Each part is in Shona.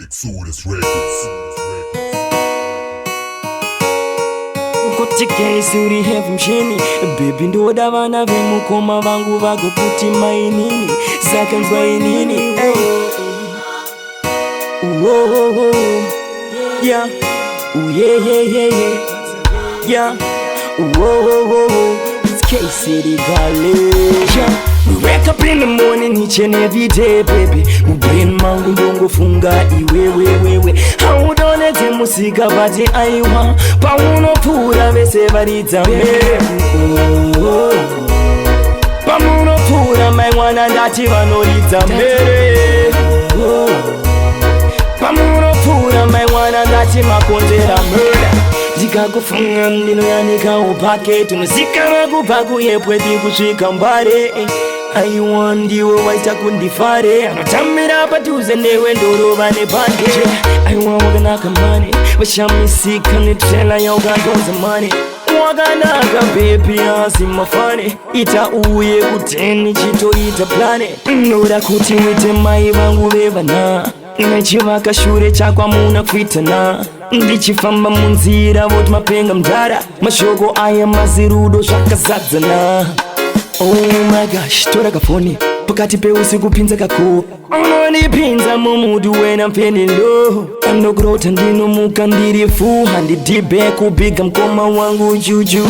Xsodus Records. Kotikei suri hevu mshini baby ndo davana vemukoma vangu vago kuti mainini zakanzwa inini hey. Whoa, yeah, ooh, yeah. Yeah, whoa, it's K-City Gallis, yeah. We wake up in the morning each and every day, baby. Brain mangu ndongo funga iwe. How don't let him musika bati aiwa Paunopfura vese varidza mbere Paunopfura mai mwana ndati vanoridza mbere Paunopfura mai mwana ndati makonzera murder Ndikakufunga ndinoyanika upake tunozikanwa kubva kuyepweti kusvika mbare aiwa ndiwo waita kundifare anotambira padhuze newe ndorova nebhandeje aiwa wakanaka mani vashamisika netrela yaukandonza mani wakanaka bebi asi mafane ita uye kuteni chitoita plane noda kuti uite mai vangu vevana nechivaka shure chakwamuna kuitana ndichifamba munzira voti mapenga mdara mashoko aya mazirudo zvakazadzana. Oh my gosh, tora kafoni pakati peusiku pinza kako unondipinza mumudu wena mpeni lo anokurota ndinomuka ndiri fu handidhibe kubiga mkoma wangu juju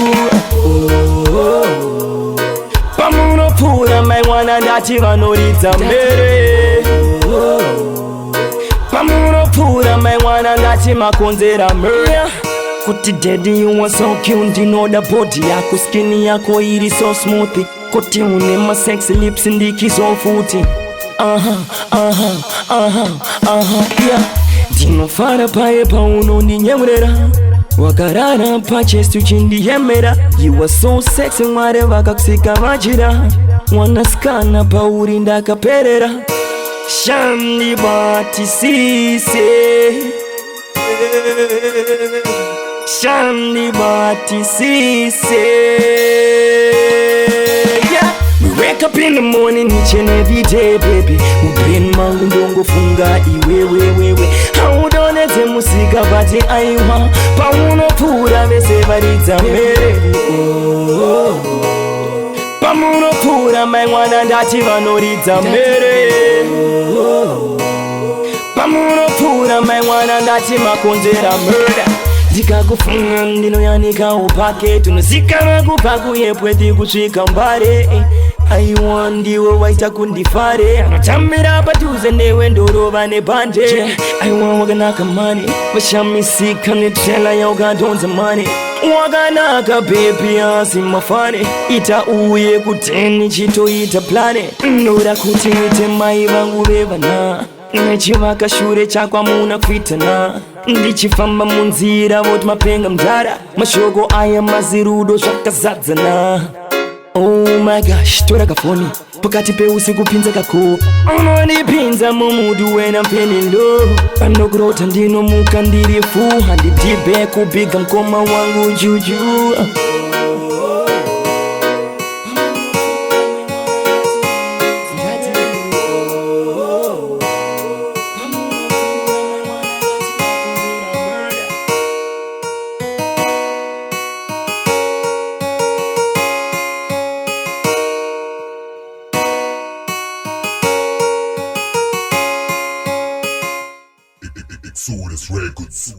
Paunopfura mai mwana ndati vanoridza mbere Paunopfura mai mwana ndati makonzera murder kuti daddy you are so cute ndinoda body yako skin yako iri so smooth kuti une ma sexy lips ndikizo futi yeah ndinofara paye paunondinyemurera wakarara pachest uchindiyemera you are so sexy mwari vakakusika vachira mwanasikana pauri ndakaperera shandibatisise yeah. We wake up in the morning each and every day, baby. Brain mangu ndongo funga iwe How don't let them musika bati aiwa Paunopfura vese varidza mbere Paunopfura mai mwana ndati vanoridza mbere Paunopfura mai mwana ndati makonzera murder ndikakufunga ndinoyanika upake tunozikanwa kubva kuyepweti kusvika mbare aiwa ndiwo waita kundifare anotambira padhuze newe ndorova nebhandeje aiwa wakanaka mani vashamisika netrela yaukandonza mani wakanaka bebi asi mafane ita uye kuteni chitoita plane noda kuti uite mai vangu vevana nechivaka shure chakwamuna kuitana ndichifamba munzira voti mapenga mdara mashoko aya mazirudo zvakazadzana. Oh my gosh, tora kafoni pakati peusiku pinza kako unondipinza mumudu wena mpeni lo anokurota ndinomuka ndiri fu handidhibe kubiga mkoma wangu juju Xsodus Records.